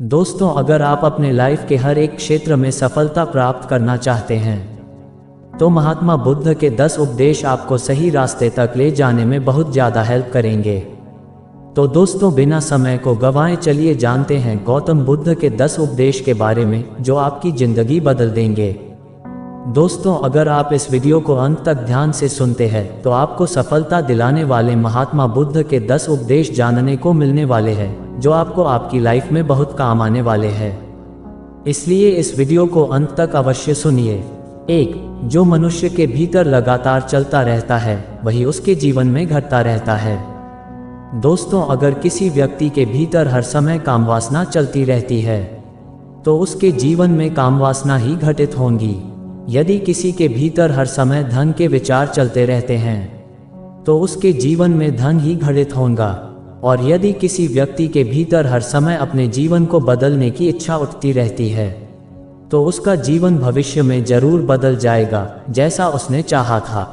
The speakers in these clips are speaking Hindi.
दोस्तों, अगर आप अपने लाइफ के हर एक क्षेत्र में सफलता प्राप्त करना चाहते हैं तो महात्मा बुद्ध के 10 उपदेश आपको सही रास्ते तक ले जाने में बहुत ज़्यादा हेल्प करेंगे। तो दोस्तों, बिना समय को गंवाए चलिए जानते हैं गौतम बुद्ध के 10 उपदेश के बारे में जो आपकी ज़िंदगी बदल देंगे। दोस्तों, अगर आप इस वीडियो को अंत तक ध्यान से सुनते हैं तो आपको सफलता दिलाने वाले महात्मा बुद्ध के 10 उपदेश जानने को मिलने वाले हैं जो आपको आपकी लाइफ में बहुत काम आने वाले हैं। इसलिए इस वीडियो को अंत तक अवश्य सुनिए। 1. जो मनुष्य के भीतर लगातार चलता रहता है वही उसके जीवन में घटता रहता है। दोस्तों, अगर किसी व्यक्ति के भीतर हर समय कामवासना चलती रहती है तो उसके जीवन में कामवासना ही घटित होंगी। यदि किसी के भीतर हर समय धन के विचार चलते रहते हैं तो उसके जीवन में धन ही घटित होगा। और यदि किसी व्यक्ति के भीतर हर समय अपने जीवन को बदलने की इच्छा उठती रहती है तो उसका जीवन भविष्य में जरूर बदल जाएगा जैसा उसने चाहा था।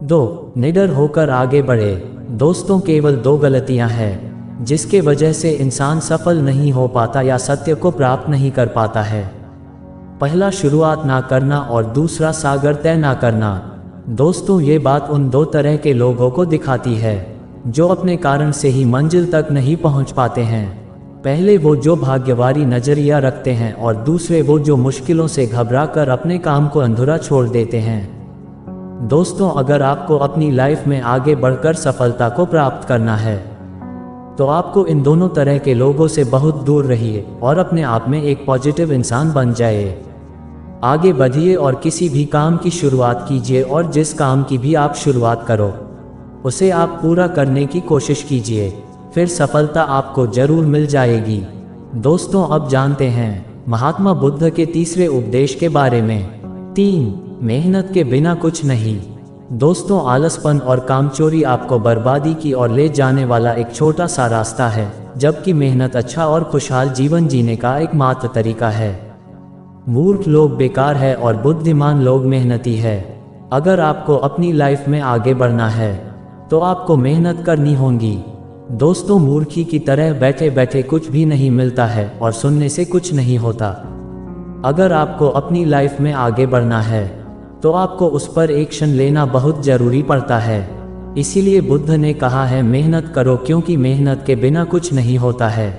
2. निडर होकर आगे बढ़े। दोस्तों, केवल 2 गलतियां हैं जिसके वजह से इंसान सफल नहीं हो पाता या सत्य को प्राप्त नहीं कर पाता है। पहला, शुरुआत ना करना और दूसरा, सागर तय ना करना। दोस्तों, ये बात उन 2 तरह के लोगों को दिखाती है जो अपने कारण से ही मंजिल तक नहीं पहुंच पाते हैं। पहले वो जो भाग्यवारी नजरिया रखते हैं और दूसरे वो जो मुश्किलों से घबरा कर अपने काम को अधूरा छोड़ देते हैं। दोस्तों, अगर आपको अपनी लाइफ में आगे बढ़कर सफलता को प्राप्त करना है तो आपको इन दोनों तरह के लोगों से बहुत दूर रहिए और अपने आप में एक पॉजिटिव इंसान बन जाइए। आगे बढ़िए और किसी भी काम की शुरुआत कीजिए और जिस काम की भी आप शुरुआत करो उसे आप पूरा करने की कोशिश कीजिए, फिर सफलता आपको जरूर मिल जाएगी। दोस्तों, अब जानते हैं महात्मा बुद्ध के तीसरे उपदेश के बारे में। 3. मेहनत के बिना कुछ नहीं। दोस्तों, आलसपन और कामचोरी आपको बर्बादी की ओर ले जाने वाला एक छोटा सा रास्ता है, जबकि मेहनत अच्छा और खुशहाल जीवन जीने का एकमात्र तरीका है। मूर्ख लोग बेकार है और बुद्धिमान लोग मेहनती है। अगर आपको अपनी लाइफ में आगे बढ़ना है तो आपको मेहनत करनी होगी। दोस्तों, मूर्खी की तरह बैठे बैठे कुछ भी नहीं मिलता है और सुनने से कुछ नहीं होता। अगर आपको अपनी लाइफ में आगे बढ़ना है तो आपको उस पर एक्शन लेना बहुत जरूरी पड़ता है। इसीलिए बुद्ध ने कहा है, मेहनत करो क्योंकि मेहनत के बिना कुछ नहीं होता है।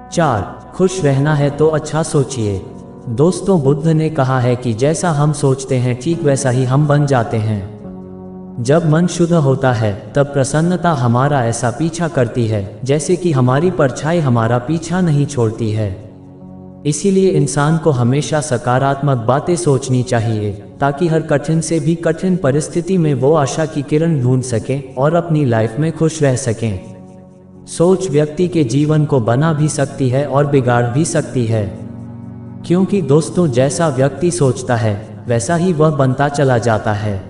4. खुश रहना है तो अच्छा सोचिए। दोस्तों, बुद्ध ने कहा है कि जैसा हम सोचते हैं ठीक वैसा ही हम बन जाते हैं। जब मन शुद्ध होता है तब प्रसन्नता हमारा ऐसा पीछा करती है जैसे कि हमारी परछाई हमारा पीछा नहीं छोड़ती है। इसीलिए इंसान को हमेशा सकारात्मक बातें सोचनी चाहिए ताकि हर कठिन से भी कठिन परिस्थिति में वो आशा की किरण ढूंढ सकें और अपनी लाइफ में खुश रह सकें। सोच व्यक्ति के जीवन को बना भी सकती है और बिगाड़ भी सकती है, क्योंकि दोस्तों, जैसा व्यक्ति सोचता है वैसा ही वह बनता चला जाता है।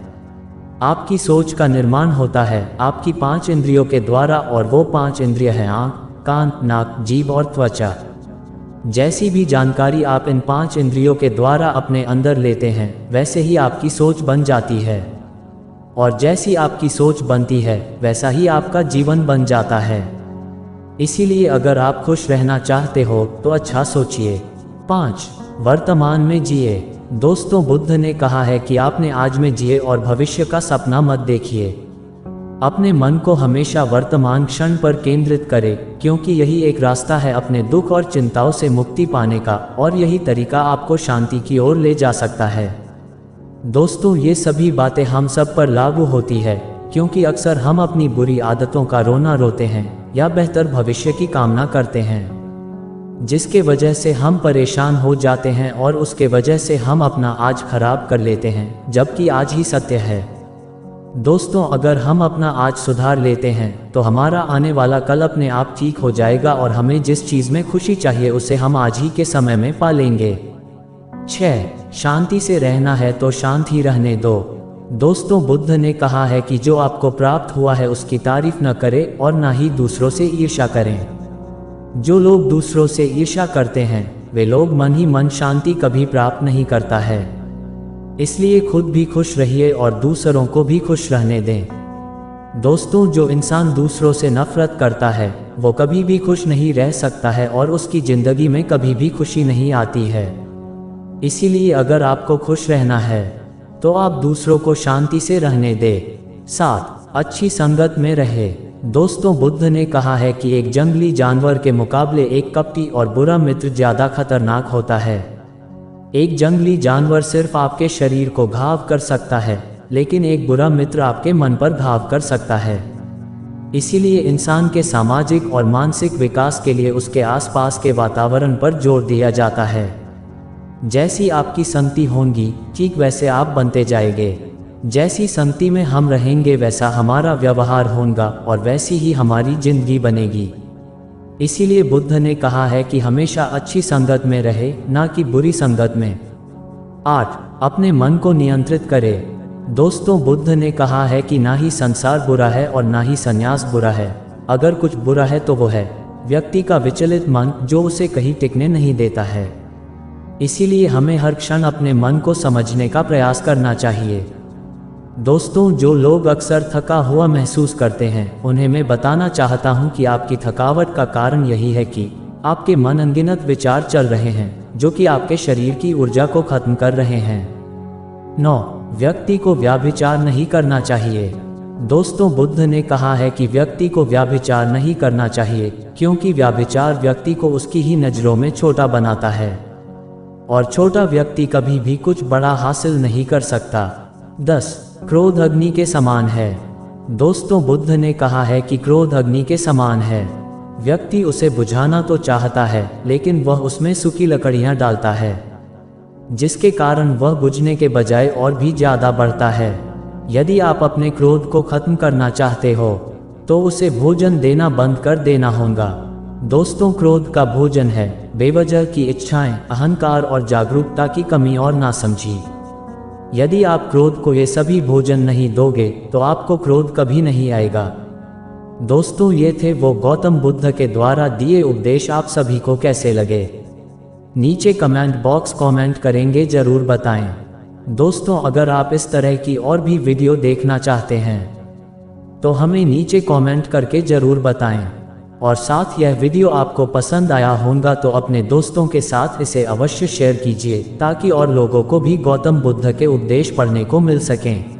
आपकी सोच का निर्माण होता है आपकी 5 इंद्रियों के द्वारा और वो 5 इंद्रिय हैं आँख, कान, नाक, जीभ और त्वचा। जैसी भी जानकारी आप इन 5 इंद्रियों के द्वारा अपने अंदर लेते हैं वैसे ही आपकी सोच बन जाती है, और जैसी आपकी सोच बनती है वैसा ही आपका जीवन बन जाता है। इसीलिए अगर आप खुश रहना चाहते हो तो अच्छा सोचिए। 5. वर्तमान में जिए। दोस्तों, बुद्ध ने कहा है कि आपने आज में जिए और भविष्य का सपना मत देखिए। अपने मन को हमेशा वर्तमान क्षण पर केंद्रित करें, क्योंकि यही एक रास्ता है अपने दुख और चिंताओं से मुक्ति पाने का, और यही तरीका आपको शांति की ओर ले जा सकता है। दोस्तों, ये सभी बातें हम सब पर लागू होती है, क्योंकि अक्सर हम अपनी बुरी आदतों का रोना रोते हैं या बेहतर भविष्य की कामना करते हैं, जिसके वजह से हम परेशान हो जाते हैं और उसके वजह से हम अपना आज खराब कर लेते हैं, जबकि आज ही सत्य है। दोस्तों, अगर हम अपना आज सुधार लेते हैं तो हमारा आने वाला कल अपने आप ठीक हो जाएगा और हमें जिस चीज़ में खुशी चाहिए उसे हम आज ही के समय में पा लेंगे। 6. शांति से रहना है तो शांत ही रहने दो। दोस्तों, बुद्ध ने कहा है कि जो आपको प्राप्त हुआ है उसकी तारीफ न करें और ना ही दूसरों से ईर्ष्या करें। जो लोग दूसरों से ईर्ष्या करते हैं वे लोग मन ही मन शांति कभी प्राप्त नहीं करता है। इसलिए खुद भी खुश रहिए और दूसरों को भी खुश रहने दें। दोस्तों, जो इंसान दूसरों से नफरत करता है वो कभी भी खुश नहीं रह सकता है और उसकी ज़िंदगी में कभी भी खुशी नहीं आती है। इसीलिए अगर आपको खुश रहना है तो आप दूसरों को शांति से रहने दें। 7. अच्छी संगत में रहे। दोस्तों, बुद्ध ने कहा है कि एक जंगली जानवर के मुकाबले एक कपटी और बुरा मित्र ज़्यादा खतरनाक होता है। एक जंगली जानवर सिर्फ आपके शरीर को घाव कर सकता है, लेकिन एक बुरा मित्र आपके मन पर घाव कर सकता है। इसीलिए इंसान के सामाजिक और मानसिक विकास के लिए उसके आसपास के वातावरण पर जोर दिया जाता है। जैसी आपकी संगति होंगी, ठीक वैसे आप बनते जाएंगे। जैसी संगति में हम रहेंगे वैसा हमारा व्यवहार होगा और वैसी ही हमारी जिंदगी बनेगी। इसीलिए बुद्ध ने कहा है कि हमेशा अच्छी संगत में रहे, ना कि बुरी संगत में। 8. अपने मन को नियंत्रित करें। दोस्तों, बुद्ध ने कहा है कि ना ही संसार बुरा है और ना ही संन्यास बुरा है। अगर कुछ बुरा है तो वो है व्यक्ति का विचलित मन, जो उसे कहीं टिकने नहीं देता है। इसीलिए हमें हर क्षण अपने मन को समझने का प्रयास करना चाहिए। दोस्तों, जो लोग अक्सर थका हुआ महसूस करते हैं, उन्हें मैं बताना चाहता हूं कि आपकी थकावट का कारण यही है कि आपके मन अनगिनत विचार चल रहे हैं, जो कि आपके शरीर की ऊर्जा को खत्म कर रहे हैं। 9. व्यक्ति को व्याभिचार नहीं करना चाहिए। दोस्तों, बुद्ध ने कहा है कि व्यक्ति को व्याभिचार नहीं करना चाहिए, क्योंकि व्याभिचार व्यक्ति को उसकी ही नज़रों में छोटा बनाता है और छोटा व्यक्ति कभी भी कुछ बड़ा हासिल नहीं कर सकता। 10. क्रोध अग्नि के समान है। दोस्तों, बुद्ध ने कहा है कि क्रोध अग्नि के समान है। व्यक्ति उसे बुझाना तो चाहता है, लेकिन वह उसमें सूखी लकड़ियां डालता है, जिसके कारण वह बुझने के बजाय और भी ज़्यादा बढ़ता है। यदि आप अपने क्रोध को खत्म करना चाहते हो तो उसे भोजन देना बंद कर देना होगा। दोस्तों, क्रोध का भोजन है बेवजह की इच्छाएं, अहंकार और जागरूकता की कमी और नासमझी। यदि आप क्रोध को ये सभी भोजन नहीं दोगे तो आपको क्रोध कभी नहीं आएगा। दोस्तों, ये थे वो गौतम बुद्ध के द्वारा दिए उपदेश। आप सभी को कैसे लगे? नीचे कमेंट बॉक्स कमेंट करेंगे जरूर बताएं। दोस्तों, अगर आप इस तरह की और भी वीडियो देखना चाहते हैं तो हमें नीचे कमेंट करके जरूर बताएं। और साथ यह वीडियो आपको पसंद आया होगा तो अपने दोस्तों के साथ इसे अवश्य शेयर कीजिए, ताकि और लोगों को भी गौतम बुद्ध के उपदेश पढ़ने को मिल सकें।